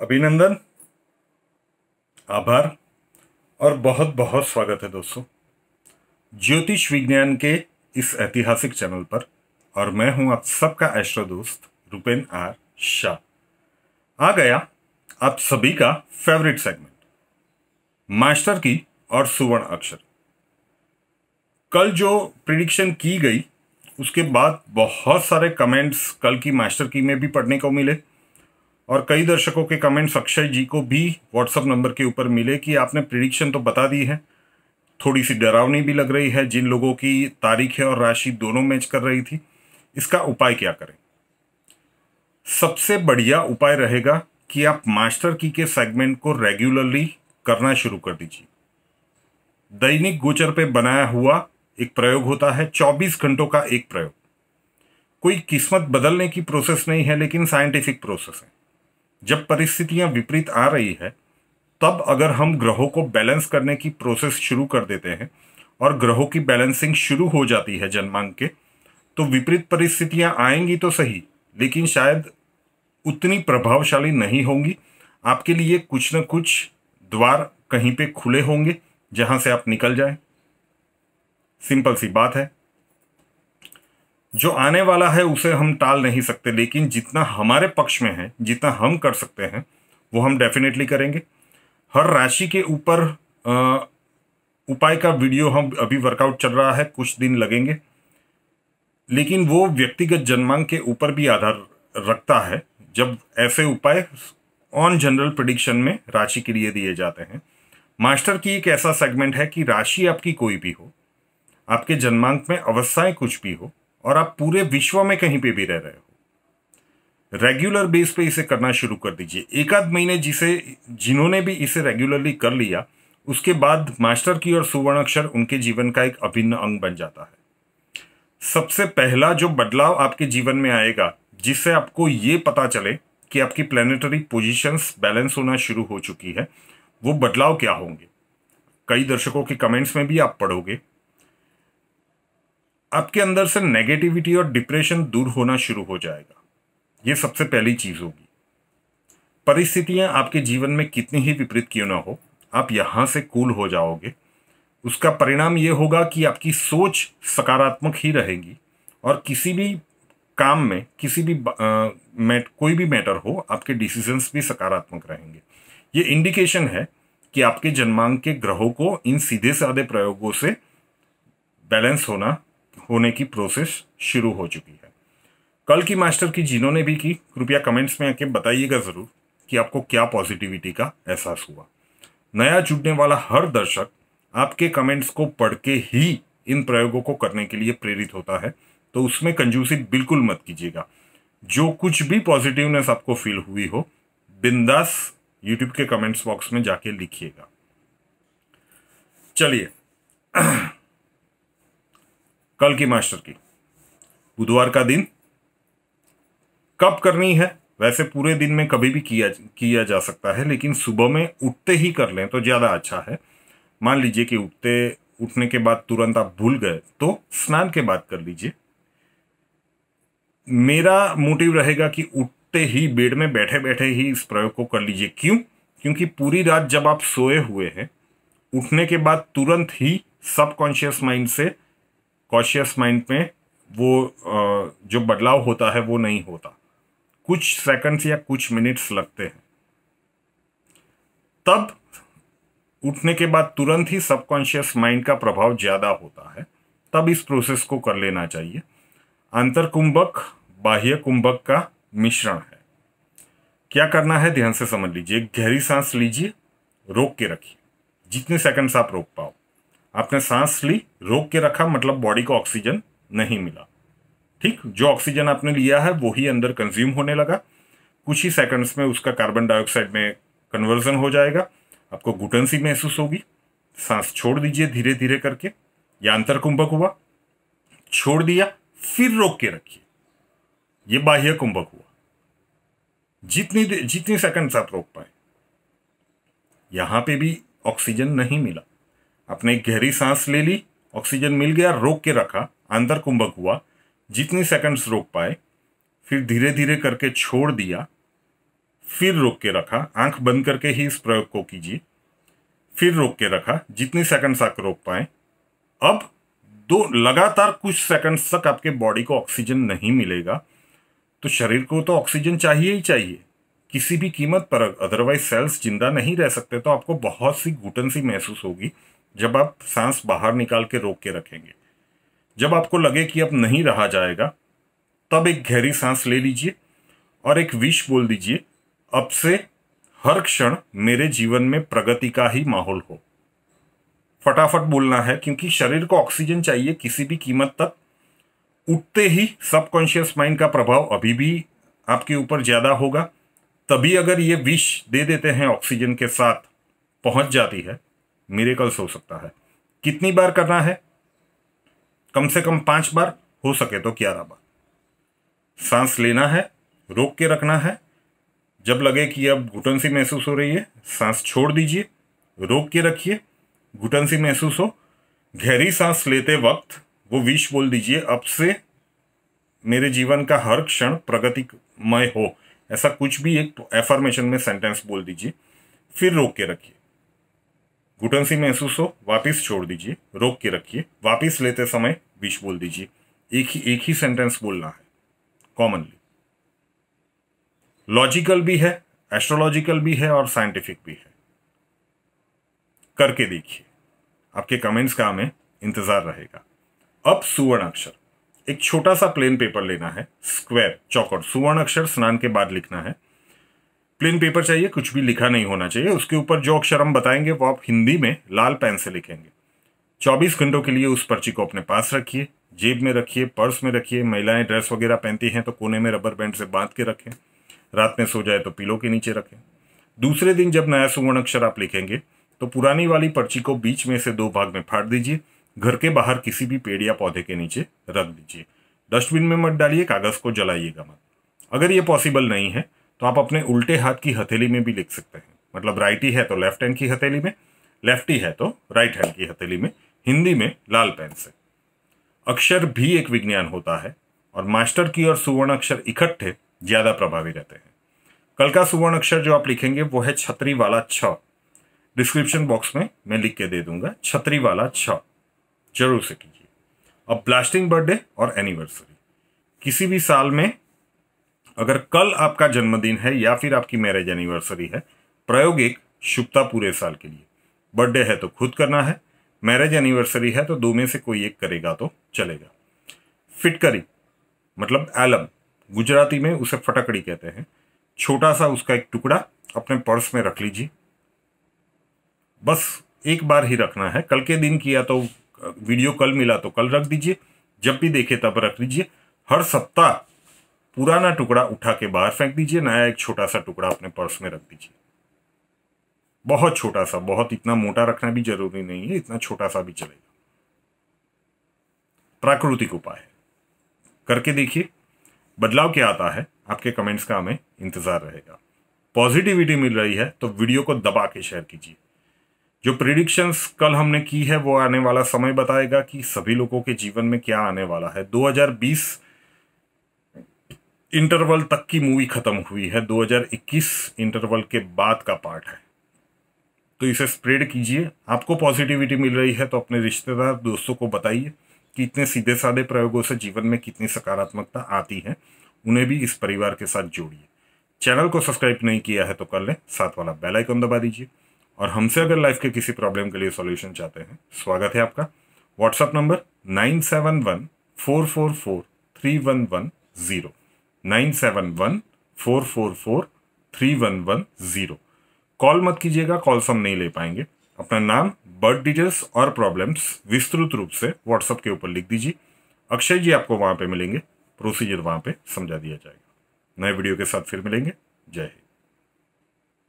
अभिनंदन, आभार और बहुत बहुत स्वागत है दोस्तों ज्योतिष विज्ञान के इस ऐतिहासिक चैनल पर। और मैं हूं आप सबका एस्ट्रो दोस्त रुपेन आर शाह। आ गया आप सभी का फेवरेट सेगमेंट, मास्टर की और सुवर्ण अक्षर। कल जो प्रिडिक्शन की गई उसके बाद बहुत सारे कमेंट्स कल की मास्टर की में भी पढ़ने को मिले और कई दर्शकों के कमेंट्स अक्षय जी को भी व्हाट्सएप नंबर के ऊपर मिले कि आपने प्रिडिक्शन तो बता दी है, थोड़ी सी डरावनी भी लग रही है। जिन लोगों की तारीखें और राशि दोनों मैच कर रही थी, इसका उपाय क्या करें? सबसे बढ़िया उपाय रहेगा कि आप मास्टर की के सेगमेंट को रेगुलरली करना शुरू कर दीजिए। दैनिक गोचर पे बनाया हुआ एक प्रयोग होता है, 24 घंटों का एक प्रयोग। कोई किस्मत बदलने की प्रोसेस नहीं है, लेकिन साइंटिफिक प्रोसेस है। जब परिस्थितियां विपरीत आ रही है तब अगर हम ग्रहों को बैलेंस करने की प्रोसेस शुरू कर देते हैं और ग्रहों की बैलेंसिंग शुरू हो जाती है जन्मांक के, तो विपरीत परिस्थितियां आएंगी तो सही, लेकिन शायद उतनी प्रभावशाली नहीं होंगी। आपके लिए कुछ न कुछ द्वार कहीं पे खुले होंगे जहां से आप निकल जाएं। सिंपल सी बात है, जो आने वाला है उसे हम टाल नहीं सकते, लेकिन जितना हमारे पक्ष में है, जितना हम कर सकते हैं वो हम डेफिनेटली करेंगे। हर राशि के ऊपर उपाय का वीडियो हम अभी वर्कआउट चल रहा है, कुछ दिन लगेंगे, लेकिन वो व्यक्तिगत जन्मांक के ऊपर भी आधार रखता है। जब ऐसे उपाय ऑन जनरल प्रेडिक्शन में राशि के लिए दिए जाते हैं। मास्टर की एक ऐसा सेगमेंट है कि राशि आपकी कोई भी हो, आपके जन्मांक में अवस्थाएं कुछ भी हो और आप पूरे विश्व में कहीं पे भी रह रहे हो, रेगुलर बेस पे इसे करना शुरू कर दीजिए। एक आध महीने जिन्होंने भी इसे रेगुलरली कर लिया, उसके बाद मास्टर की और सुवर्ण अक्षर उनके जीवन का एक अभिन्न अंग बन जाता है। सबसे पहला जो बदलाव आपके जीवन में आएगा, जिससे आपको ये पता चले कि आपकी प्लैनेटरी पोजीशंस बैलेंस होना शुरू हो चुकी है, वो बदलाव क्या होंगे? कई दर्शकों के कमेंट्स में भी आप पढ़ोगे, आपके अंदर से नेगेटिविटी और डिप्रेशन दूर होना शुरू हो जाएगा। ये सबसे पहली चीज होगी। परिस्थितियां आपके जीवन में कितनी ही विपरीत क्यों ना हो, आप यहां से कूल हो जाओगे। उसका परिणाम ये होगा कि आपकी सोच सकारात्मक ही रहेगी और किसी भी काम में, किसी भी कोई भी मैटर हो, आपके डिसीजंस भी सकारात्मक रहेंगे। ये इंडिकेशन है कि आपके जन्मांक के ग्रहों को इन सीधे साधे प्रयोगों से बैलेंस होने की प्रोसेस शुरू हो चुकी है। कल की मास्टर की जिन्होंने भी की, कृपया कमेंट्स में आके बताइएगा जरूर कि आपको क्या पॉजिटिविटी का एहसास हुआ। नया जुड़ने वाला हर दर्शक आपके कमेंट्स को पढ़ के ही इन प्रयोगों को करने के लिए प्रेरित होता है, तो उसमें कंजूसी बिल्कुल मत कीजिएगा। जो कुछ भी पॉजिटिवनेस आपको फील हुई हो, बिंदास यूट्यूब के कमेंट्स बॉक्स में जाके लिखिएगा। चलिए, कल की मास्टर की बुधवार का दिन कब करनी है? वैसे पूरे दिन में कभी भी किया जा सकता है, लेकिन सुबह में उठते ही कर लें तो ज़्यादा अच्छा है। मान लीजिए कि उठने के बाद तुरंत आप भूल गए तो स्नान के बाद कर लीजिए। मेरा मोटिव रहेगा कि उठते ही बेड में बैठे बैठे ही इस प्रयोग को कर लीजिए। क्यों? क्योंकि पूरी रात जब आप सोए हुए हैं, उठने के बाद तुरंत ही सबकॉन्शियस माइंड से कॉन्शियस माइंड में वो जो बदलाव होता है वो नहीं होता। कुछ सेकंड्स या कुछ मिनट्स लगते हैं। तब उठने के बाद तुरंत ही सबकॉन्शियस माइंड का प्रभाव ज़्यादा होता है, तब इस प्रोसेस को कर लेना चाहिए। अंतर कुंभक बाह्य कुंभक का मिश्रण है। क्या करना है ध्यान से समझ लीजिए। गहरी सांस लीजिए, रोक के रखिए जितने सेकंड्स आप रोक पाओ। आपने सांस ली, रोक के रखा, मतलब बॉडी को ऑक्सीजन नहीं मिला। ठीक, जो ऑक्सीजन आपने लिया है वो ही अंदर कंज्यूम होने लगा। कुछ ही सेकंड्स में उसका कार्बन डाइऑक्साइड में कन्वर्जन हो जाएगा। आपको घुटन सी महसूस होगी। सांस छोड़ दीजिए धीरे धीरे करके। यह अंतर कुंभक हुआ। छोड़ दिया, फिर रोक के रखिए, ये बाह्य कुंभक हुआ। जितनी सेकंड्स आप रोक पाए। यहां पे भी ऑक्सीजन नहीं मिला, आपने गहरी सांस ले ली, ऑक्सीजन मिल गया, रोक के रखा, अंतर कुंभक हुआ। जितनी सेकंड्स रोक पाए, फिर धीरे धीरे करके छोड़ दिया, फिर रोक के रखा, आंख बंद करके ही इस प्रयोग को कीजिए। फिर रोक के रखा, जितनी सेकंड्स आप रोक पाए। अब लगातार कुछ सेकंड्स तक आपके बॉडी को ऑक्सीजन नहीं मिलेगा, तो शरीर को तो ऑक्सीजन चाहिए ही चाहिए किसी भी कीमत पर, अदरवाइज सेल्स जिंदा नहीं रह सकते। तो आपको बहुत सी घुटन सी महसूस होगी जब आप सांस बाहर निकाल के रोक के रखेंगे। जब आपको लगे कि अब नहीं रहा जाएगा, तब एक गहरी सांस ले लीजिए और एक विश बोल दीजिए, अब से हर क्षण मेरे जीवन में प्रगति का ही माहौल हो। फटाफट बोलना है, क्योंकि शरीर को ऑक्सीजन चाहिए किसी भी कीमत तक। उठते ही सबकॉन्शियस माइंड का प्रभाव अभी भी आपके ऊपर ज्यादा होगा, तभी अगर ये विश दे देते हैं ऑक्सीजन के साथ पहुंच जाती है, मिरेकल्स हो सकता है। कितनी बार करना है? कम से कम 5 बार, हो सके तो 11 बार। सांस लेना है, रोक के रखना है। जब लगे कि अब घुटन सी महसूस हो रही है, सांस छोड़ दीजिए, रोक के रखिए। घुटन सी महसूस हो, गहरी सांस लेते वक्त वो विश बोल दीजिए, अब से मेरे जीवन का हर क्षण प्रगतिमय हो। ऐसा कुछ भी एक एफर्मेशन में सेंटेंस बोल दीजिए, फिर रोक के रखिए। घुटन सी महसूस हो, वापिस छोड़ दीजिए, रोक के रखिए, वापिस लेते समय विश बोल दीजिए। एक ही सेंटेंस बोलना है कॉमनली। लॉजिकल भी है, एस्ट्रोलॉजिकल भी है और साइंटिफिक भी है। करके देखिए, आपके कमेंट्स का हमें इंतजार रहेगा। अब सुवर्ण अक्षर, एक छोटा सा प्लेन पेपर लेना है, स्क्वायर चौकोर। सुवर्ण अक्षर स्नान के बाद लिखना है। प्लेन पेपर चाहिए, कुछ भी लिखा नहीं होना चाहिए। उसके ऊपर जो अक्षर हम बताएंगे वो आप हिंदी में लाल पेन से लिखेंगे। 24 घंटों के लिए उस पर्ची को अपने पास रखिए, जेब में रखिए, पर्स में रखिए। महिलाएं ड्रेस वगैरह पहनती हैं तो कोने में रबर बैंड से बांध के रखें। रात में सो जाए तो पिलो के नीचे रखें। दूसरे दिन जब नया सुवर्ण अक्षर आप लिखेंगे तो पुरानी वाली पर्ची को बीच में से 2 भाग में फाड़ दीजिए। घर के बाहर किसी भी पेड़ या पौधे के नीचे रख दीजिए। डस्टबिन में मत डालिए, कागज को जलाइएगा मत। अगर ये पॉसिबल नहीं है तो आप अपने उल्टे हाथ की हथेली में भी लिख सकते हैं। मतलब राइटी है तो लेफ्ट हैंड की हथेली में, लेफ्टी है तो राइट हैंड की हथेली में, हिंदी में लाल पेन से। अक्षर भी एक विज्ञान होता है और मास्टर की और सुवर्ण अक्षर इकट्ठे ज्यादा प्रभावी रहते हैं। कल का सुवर्ण अक्षर जो आप लिखेंगे वो है छतरी वाला छ। डिस्क्रिप्शन बॉक्स में मैं लिख के दे दूंगा, छतरी वाला छ। जरूर से कीजिए। अब ब्लास्टिंग बर्थडे और एनिवर्सरी, किसी भी साल में अगर कल आपका जन्मदिन है या फिर आपकी मैरिज एनिवर्सरी है, प्रयोग एक शुभता पूरे साल के लिए। बर्थडे है तो खुद करना है, मैरिज एनिवर्सरी है तो 2 में से कोई एक करेगा तो चलेगा। फिटकरी मतलब एलम, गुजराती में उसे फटकड़ी कहते हैं। छोटा सा उसका एक टुकड़ा अपने पर्स में रख लीजिए। बस एक बार ही रखना है। कल के दिन किया तो वीडियो कल मिला तो कल रख दीजिए, जब भी देखे तब रख लीजिए। हर सप्ताह पुराना टुकड़ा उठा के बाहर फेंक दीजिए, नया एक छोटा सा टुकड़ा अपने पर्स में रख दीजिए। बहुत छोटा सा, बहुत इतना मोटा रखना भी जरूरी नहीं है, इतना छोटा सा भी चलेगा। प्राकृतिक उपाय है, करके देखिए, बदलाव क्या आता है। आपके कमेंट्स का हमें इंतजार रहेगा। पॉजिटिविटी मिल रही है तो वीडियो को दबा के शेयर कीजिए। जो प्रिडिक्शंस कल हमने की है वो आने वाला समय बताएगा कि सभी लोगों के जीवन में क्या आने वाला है। 2020 इंटरवल तक की मूवी खत्म हुई है, 2021 इंटरवल के बाद का पार्ट है, तो इसे स्प्रेड कीजिए। आपको पॉजिटिविटी मिल रही है तो अपने रिश्तेदार दोस्तों को बताइए कि इतने सीधे साधे प्रयोगों से जीवन में कितनी सकारात्मकता आती है। उन्हें भी इस परिवार के साथ जोड़िए। चैनल को सब्सक्राइब नहीं किया है तो कर लें, साथ वाला बेल आइकन दबा दीजिए। और हमसे अगर लाइफ के किसी प्रॉब्लम के लिए सॉल्यूशन चाहते हैं, स्वागत है आपका। WhatsApp number 9714443110, 9714443110। कॉल मत कीजिएगा, कॉल्स हम नहीं ले पाएंगे। अपना नाम, बर्थ डिटेल्स और प्रॉब्लम्स विस्तृत रूप से व्हाट्सएप के ऊपर लिख दीजिए। अक्षय जी आपको वहां पे मिलेंगे, प्रोसीजर वहां पे समझा दिया जाएगा। नए वीडियो के साथ फिर मिलेंगे। जय हिंद।